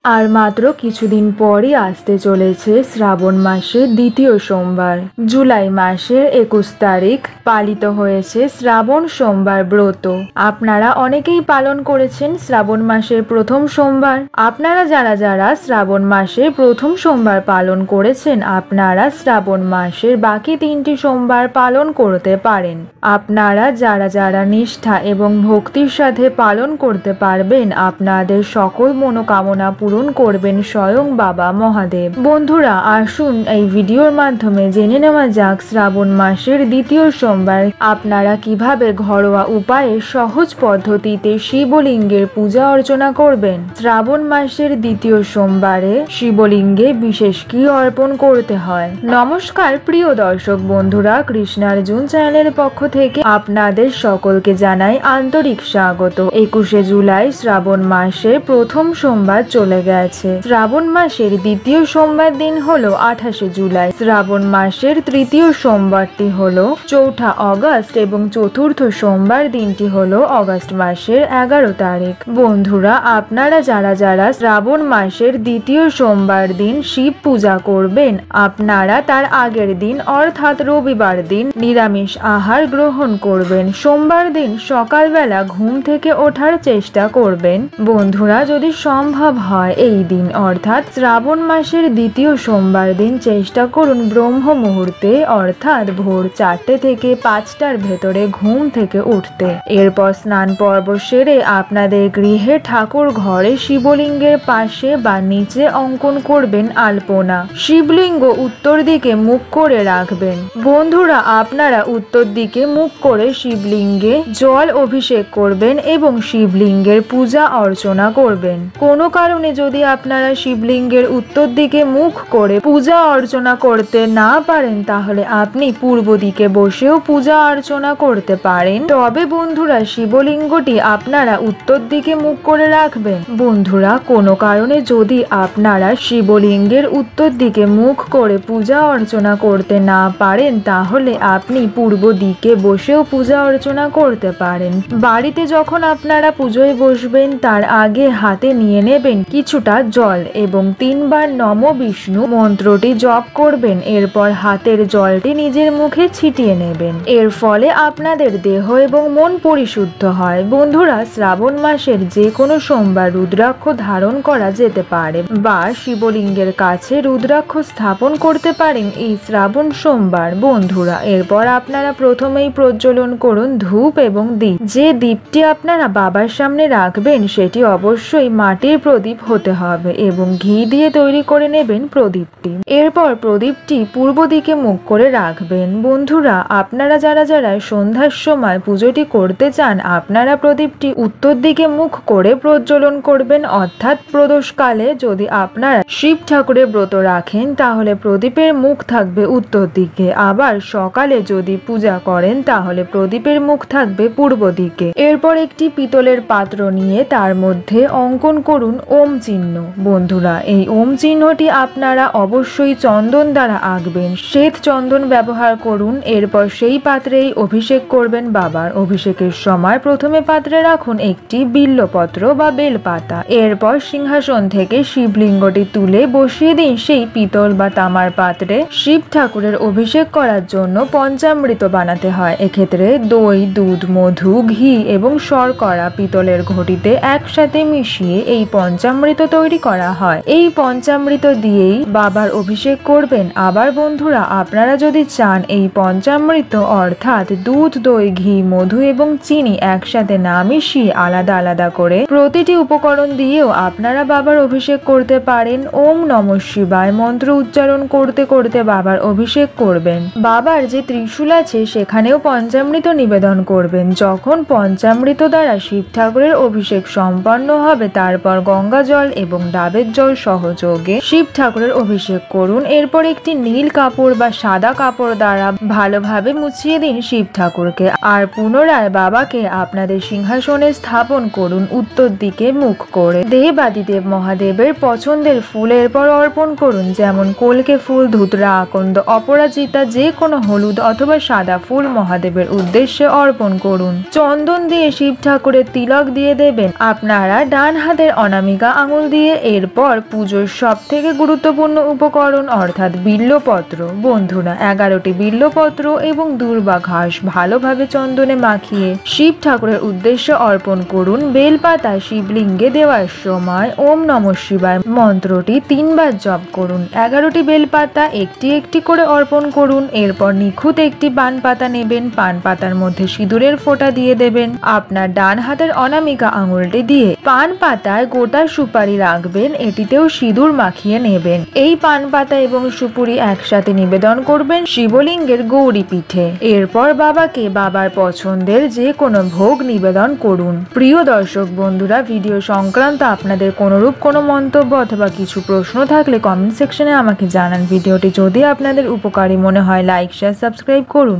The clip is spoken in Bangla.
আর মাত্র কিছুদিন পরই আসতে চলেছে শ্রাবণ মাসের দ্বিতীয় সোমবার। জুলাই মাসের 21 তারিখ পালিত হয়েছে শ্রাবণ সোমবার ব্রত। আপনারা অনেকেই পালন করেছেন শ্রাবণ মাসের প্রথম সোমবার। আপনারা যারা যারা শ্রাবণ মাসের প্রথম সোমবার পালন করেছেন, আপনারা শ্রাবণ মাসের বাকি 3টি সোমবার পালন করতে পারেন। আপনারা যারা যারা নিষ্ঠা এবং ভক্তির সাথে পালন করতে পারবেন, আপনাদের সকল মনোকামনা পূরণ করবেন স্বয়ং বাবা মহাদেব। বন্ধুরা, আসুন এই ভিডিওর মাধ্যমে জেনে নেওয়া যাক শ্রাবণ মাসের দ্বিতীয় সোমবার আপনারা কিভাবে ঘরোয়া উপায়ে সহজ পদ্ধতিতে শিবলিঙ্গের পূজা অর্চনা করবেন। শ্রাবণ মাসের দ্বিতীয় সোমবারে শিবলিঙ্গে বিশেষ কি অর্পণ করতে হয়। নমস্কার প্রিয় দর্শক বন্ধুরা, কৃষ্ণার্জুন চ্যানেলের পক্ষ থেকে আপনাদের সকলকে জানাই আন্তরিক স্বাগত। 21শে জুলাই শ্রাবণ মাসের প্রথম সোমবার চলে গেছে। শ্রাবণ মাসের দ্বিতীয় সোমবার দিন হলো 28শে জুলাই। শ্রাবণ মাসের তৃতীয় সোমবারটি হলো 4 অগস্ট এবং চতুর্থ সোমবার দিনটি হলো অগস্ট মাসের 11 তারিখ। বন্ধুরা, আপনারা যারা যারা শ্রাবণ মাসের দ্বিতীয় সোমবার দিন শিব পূজা করবেন, আপনারা তার আগের দিন অর্থাৎ রবিবার দিন নিরামিষ আহার গ্রহণ করবেন। সোমবার দিন সকালবেলা ঘুম থেকে ওঠার চেষ্টা করবেন। বন্ধুরা, যদি সম্ভব হয় এই দিন অর্থাৎ শ্রাবণ মাসের দ্বিতীয় সোমবার দিন চেষ্টা করুন ব্রহ্ম মুহূর্তে অর্থাৎ ভোর 4টে থেকে 5টার ভেতরে ঘুম থেকে উঠতে। এরপর স্নান পর্ব সেরে আপনাদের গৃহে ঠাকুর ঘরে শিবলিঙ্গের পাশে বা নিচে অঙ্কন করবেন আলপনা। শিবলিঙ্গ উত্তর দিকে মুখ করে রাখবেন। বন্ধুরা, আপনারা উত্তর দিকে মুখ করে শিবলিঙ্গে জল অভিষেক করবেন এবং শিবলিঙ্গের পূজা অর্চনা করবেন। কোনো কারণে যদি আপনারা শিবলিঙ্গের উত্তর দিকে মুখ করে পূজা অর্চনা করতে না পারেন, তাহলে আপনি পূর্ব দিকে বসেও পূজা অর্চনা করতে পারেন। তবে বন্ধুরা, শিবলিঙ্গটি আপনারা উত্তর দিকে মুখ করে রাখবেন। বন্ধুরা, কোনো কারণে যদি আপনারা শিবলিঙ্গের উত্তর দিকে মুখ করে পূজা অর্চনা করতে না পারেন, তাহলে আপনি পূর্ব দিকে বসেও পূজা অর্চনা করতে পারেন। বাড়িতে যখন আপনারা পুজোয় বসবেন, তার আগে হাতে নিয়ে নেবেন কিছুটা জল এবং 3 বার নম বিষ্ণু মন্ত্রটি জপ করবেন। এরপর হাতের জলটি নিজের মুখে ছিটিয়ে নেবেন। এর ফলে আপনাদের দেহ এবং মন পরিশুদ্ধ হয়। বন্ধুরা, শ্রাবণ মাসের যে কোনো সোমবার রুদ্রাক্ষ ধারণ করা যেতে পারে বা শিবলিঙ্গের কাছে রুদ্রাক্ষ স্থাপন করতে পারেন এই শ্রাবণ সোমবার। বন্ধুরা, এরপর আপনারা প্রথমেই প্রজ্বলন করুন ধূপ এবং দীপ। যে দীপটি আপনারা বাবার সামনে রাখবেন সেটি অবশ্যই মাটির প্রদীপ হতে হবে এবং ঘি দিয়ে তৈরি করে নেবেন প্রদীপটি। এরপর প্রদীপটি পূর্ব দিকে মুখ করে রাখবেন। বন্ধুরা, আপনারা যারা যারা সন্ধ্যার সময় পুজোটি করতে চান, আপনারা প্রদীপটি উত্তর দিকে মুখ করে প্রজ্বলন করবেন অর্থাৎ প্রদোষকালে। যদি আপনারা শিব ঠাকুরের ব্রত রাখেন, তাহলে প্রদীপের মুখ থাকবে উত্তর দিকে। আবার সকালে যদি পূজা করেন, তাহলে প্রদীপের মুখ থাকবে পূর্ব দিকে। এরপর একটি পিতলের পাত্র নিয়ে তার মধ্যে অঙ্কন করুন ওম চিহ্ন। বন্ধুরা, এই ওম চিহ্নটি আপনারা অবশ্যই চন্দন দ্বারা আঁকবেন। শ্বেত চন্দন ব্যবহার করুন। এরপর সেই পাত্রেই অভিষেক করবেন বাবার। অভিষেকের সময় প্রথমে পাত্রে রাখুন একটি বিল্লপত্র বা বেলপাতা। এরপর সিংহাসন থেকে শিবলিঙ্গটি তুলে বসিয়ে দিন সেই পিতল বা তামার পাত্রে। শিব ঠাকুরের অভিষেক করার জন্য পঞ্চামৃত বানাতে হয়। এক্ষেত্রে দই, দুধ, মধু, ঘি এবং শর্করা পিতলের ঘটিতে একসাথে মিশিয়ে এই পঞ্চামৃত তৈরি করা হয়। এই পঞ্চামৃত দিয়েই বাবার অভিষেক করবেন। আবার বন্ধুরা, আপনারা যদি চান এই পঞ্চামৃত অর্থাৎ দুধ, দই, ঘি, মধু এবং চিনি একসাথে না মিশিয়ে আলাদা আলাদা করে প্রতিটি উপকরণ দিয়েও আপনারা বাবার অভিষেক করতে পারেন। ওম নমঃ শিবায় মন্ত্র উচ্চারণ করতে করতে বাবার অভিষেক করবেন। বাবার যে ত্রিশূল আছে সেখানেও পঞ্চামৃত নিবেদন করবেন। যখন পঞ্চামৃত দ্বারা শিব ঠাকুরের অভিষেক সম্পন্ন হবে, তারপর গঙ্গা জল এবং ডাবের জল সহযোগে শিব ঠাকুরের অভিষেক করুন। এরপর একটি নীল কাপড় বা সাদা কাপড় দ্বারা ভালোভাবে মুছিয়ে দিন শিব ঠাকুরকে। আর পুনরায় বাবাকে আপনাদের সিংহাসনে স্থাপন করুন উত্তর দিকে মুখ করে। দেবাদিদেব মহাদেবের পছন্দের ফুল এরপর অর্পণ করুন, যেমন কলকে ফুল, ধুতরা, আকন্দ, অপরাজিতা, যে কোনো হলুদ অথবা সাদা ফুল মহাদেবের উদ্দেশ্যে অর্পণ করুন। চন্দন দিয়ে শিব ঠাকুরের তিলক দিয়ে দেবেন। আপনারা ডান হাতের অনামিকা আঙুল আঙুল দিয়ে এরপর পুজোর সব থেকে গুরুত্বপূর্ণ উপকরণ অর্থাৎ বিল্বপত্র। বন্ধুরা, 11টি বিল্বপত্র এবং দূর্বা ঘাস ভালোভাবে চন্দনে মাখিয়ে শিব ঠাকুরের উদ্দেশ্যে অর্পণ করুন। বেলপাতা শিবলিঙ্গে দেওয়ার সময় ওম নমঃ শিবায় মন্ত্রটি 3 বার জপ করুন। 11টি বেলপাতা একটি একটি করে অর্পণ করুন। এরপর নিখুঁত একটি পান পাতা নেবেন, পান পাতার মধ্যে সিঁদুরের ফোঁটা দিয়ে দেবেন। আপনার ডান হাতের অনামিকা আঙুলটি দিয়ে পান পাতায় গোটা সুপারি রাখবেন, এটিতেও সিঁদুর মাখিয়ে নেবেন। এই পান পাতা এবং সুপুরি একসাথে নিবেদন করবেন শিবলিঙ্গের গৌরী পীঠে। এরপর বাবাকে বাবার পছন্দের যে কোনো ভোগ নিবেদন করুন। প্রিয় দর্শক বন্ধুরা, ভিডিও সংক্রান্ত আপনাদের কোনরূপ কোনো মন্তব্য অথবা কিছু প্রশ্ন থাকলে কমেন্ট সেকশনে আমাকে জানান। ভিডিওটি যদি আপনাদের উপকারী মনে হয় লাইক শেয়ার সাবস্ক্রাইব করুন।